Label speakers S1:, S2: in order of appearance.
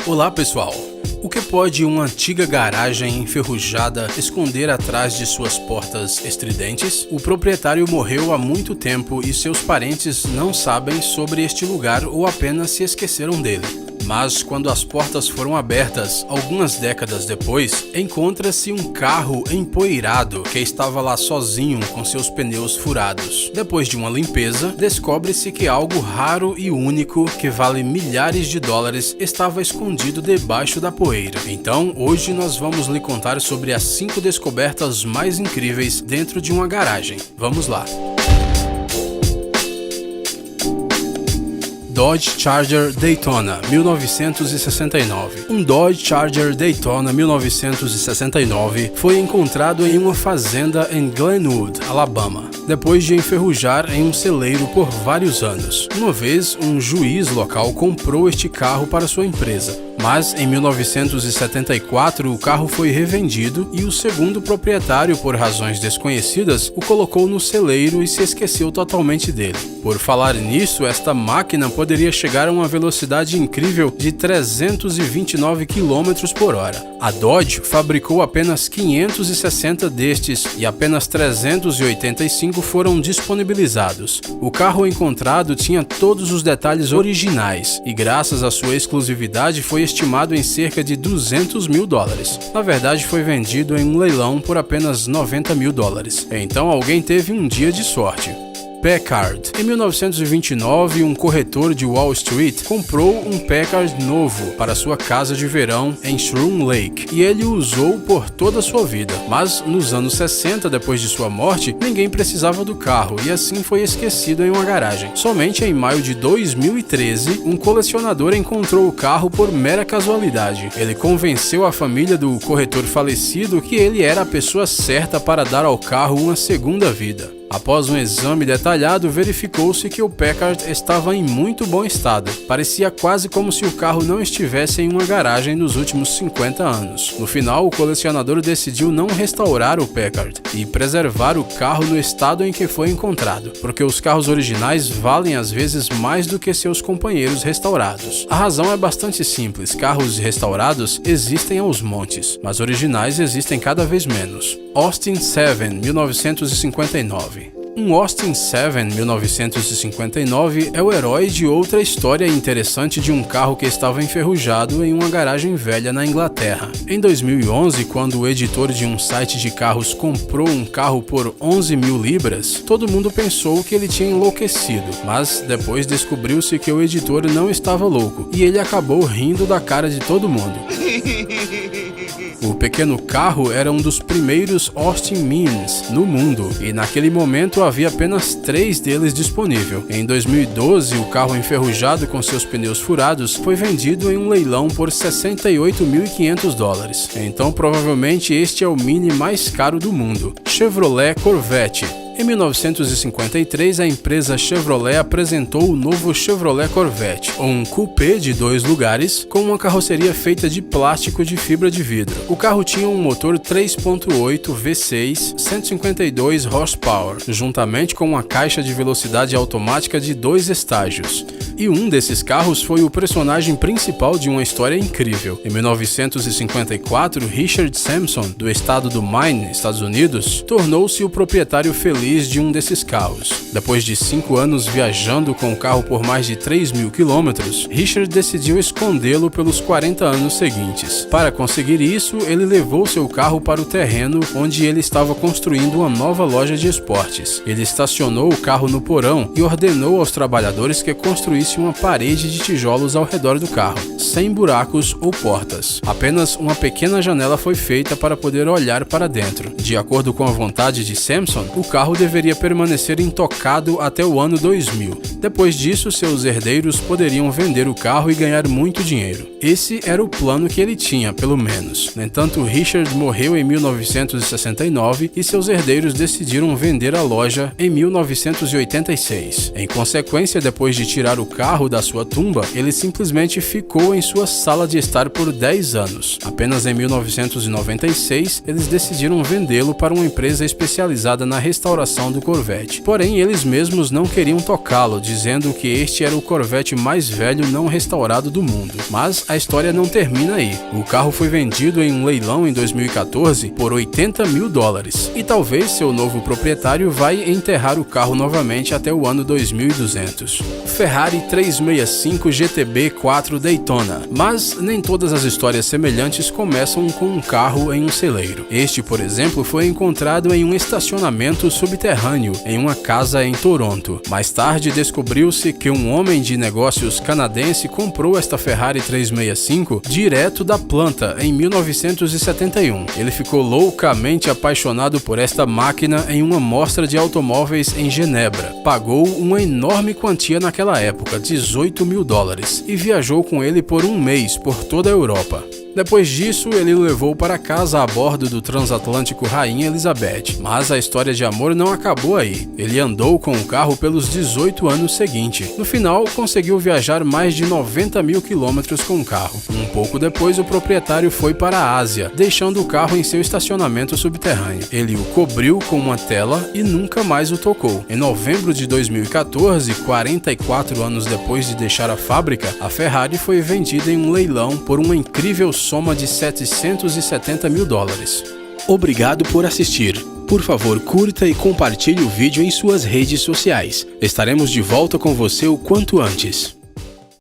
S1: Olá pessoal, o que pode uma antiga garagem enferrujada esconder atrás de suas portas estridentes? O proprietário morreu há muito tempo e seus parentes não sabem sobre este lugar ou apenas se esqueceram dele. Mas quando as portas foram abertas, algumas décadas depois, encontra-se um carro empoeirado que estava lá sozinho com seus pneus furados. Depois de uma limpeza, descobre-se que algo raro e único, que vale milhares de dólares, estava escondido debaixo da poeira. Então, hoje nós vamos lhe contar sobre as 5 descobertas mais incríveis dentro de uma garagem. Vamos lá! Dodge Charger Daytona 1969. Um Dodge Charger Daytona 1969 foi encontrado em uma fazenda em Glenwood, Alabama, depois de enferrujar em um celeiro por vários anos. Uma vez, um juiz local comprou este carro para sua empresa, mas em 1974 o carro foi revendido e o segundo proprietário, por razões desconhecidas, o colocou no celeiro e se esqueceu totalmente dele. Por falar nisso, esta máquina poderia chegar a uma velocidade incrível de 329 km por hora. A Dodge fabricou apenas 560 destes e apenas 385 foram disponibilizados. O carro encontrado tinha todos os detalhes originais e, graças à sua exclusividade, foi estimado em cerca de 200 mil dólares. Na verdade, foi vendido em um leilão por apenas 90 mil dólares. Então alguém teve um dia de sorte. Packard. Em 1929, um corretor de Wall Street comprou um Packard novo para sua casa de verão em Shroom Lake e ele o usou por toda a sua vida. Mas nos anos 60, depois de sua morte, ninguém precisava do carro e assim foi esquecido em uma garagem. Somente em maio de 2013, um colecionador encontrou o carro por mera casualidade. Ele convenceu a família do corretor falecido que ele era a pessoa certa para dar ao carro uma segunda vida. Após um exame detalhado, verificou-se que o Packard estava em muito bom estado. Parecia quase como se o carro não estivesse em uma garagem nos últimos 50 anos. No final, o colecionador decidiu não restaurar o Packard e preservar o carro no estado em que foi encontrado, porque os carros originais valem às vezes mais do que seus companheiros restaurados. A razão é bastante simples: carros restaurados existem aos montes, mas originais existem cada vez menos. Austin 7, 1959. Um Austin 7 1959 é o herói de outra história interessante de um carro que estava enferrujado em uma garagem velha na Inglaterra. Em 2011, quando o editor de um site de carros comprou um carro por 11 mil libras, todo mundo pensou que ele tinha enlouquecido, mas depois descobriu-se que o editor não estava louco e ele acabou rindo da cara de todo mundo. O pequeno carro era um dos primeiros Austin Means no mundo e naquele momento havia apenas 3 deles disponível. Em 2012, o carro enferrujado com seus pneus furados foi vendido em um leilão por 68.500 dólares. Então provavelmente este é o Mini mais caro do mundo. Chevrolet Corvette. Em 1953, a empresa Chevrolet apresentou o novo Chevrolet Corvette, um coupé de 2 lugares com uma carroceria feita de plástico de fibra de vidro. O carro tinha um motor 3.8 V6, 152 horsepower, juntamente com uma caixa de velocidade automática de 2 estágios. E um desses carros foi o personagem principal de uma história incrível. Em 1954, Richard Sampson, do estado do Maine, Estados Unidos, tornou-se o proprietário feliz de um desses carros. Depois de 5 anos viajando com o carro por mais de 3.000 quilômetros, Richard decidiu escondê-lo pelos 40 anos seguintes. Para conseguir isso, ele levou seu carro para o terreno onde ele estava construindo uma nova loja de esportes. Ele estacionou o carro no porão e ordenou aos trabalhadores que construíssem uma parede de tijolos ao redor do carro, sem buracos ou portas. Apenas uma pequena janela foi feita para poder olhar para dentro. De acordo com a vontade de Sampson, o carro deveria permanecer intocado até o ano 2000. Depois disso, seus herdeiros poderiam vender o carro e ganhar muito dinheiro. Esse era o plano que ele tinha, pelo menos. No entanto, Richard morreu em 1969 e seus herdeiros decidiram vender a loja em 1986. Em consequência, depois de tirar o carro da sua tumba, ele simplesmente ficou em sua sala de estar por 10 anos. Apenas em 1996, eles decidiram vendê-lo para uma empresa especializada na restauração do Corvette. Porém, eles mesmos não queriam tocá-lo, dizendo que este era o Corvette mais velho não restaurado do mundo. Mas a história não termina aí. O carro foi vendido em um leilão em 2014 por $80 mil. E talvez seu novo proprietário vai enterrar o carro novamente até o ano 2200. Ferrari 365 GTB 4 Daytona. Mas nem todas as histórias semelhantes começam com um carro em um celeiro. Este, por exemplo, foi encontrado em um estacionamento subterrâneo em uma casa em Toronto. Mais tarde descobriu-se que um homem de negócios canadense comprou esta Ferrari 365 direto da planta em 1971. Ele ficou loucamente apaixonado por esta máquina em uma mostra de automóveis em Genebra. Pagou uma enorme quantia naquela época, $18 mil, e viajou com ele por um mês por toda a Europa. Depois disso, ele o levou para casa a bordo do transatlântico Rainha Elizabeth. Mas a história de amor não acabou aí. Ele andou com o carro pelos 18 anos seguintes. No final, conseguiu viajar mais de 90 mil quilômetros com o carro. Um pouco depois, o proprietário foi para a Ásia, deixando o carro em seu estacionamento subterrâneo. Ele o cobriu com uma tela e nunca mais o tocou. Em novembro de 2014, 44 anos depois de deixar a fábrica, a Ferrari foi vendida em um leilão por uma incrível soma de $770 mil. Obrigado por assistir. Por favor, curta e compartilhe o vídeo em suas redes sociais. Estaremos de volta com você o quanto antes.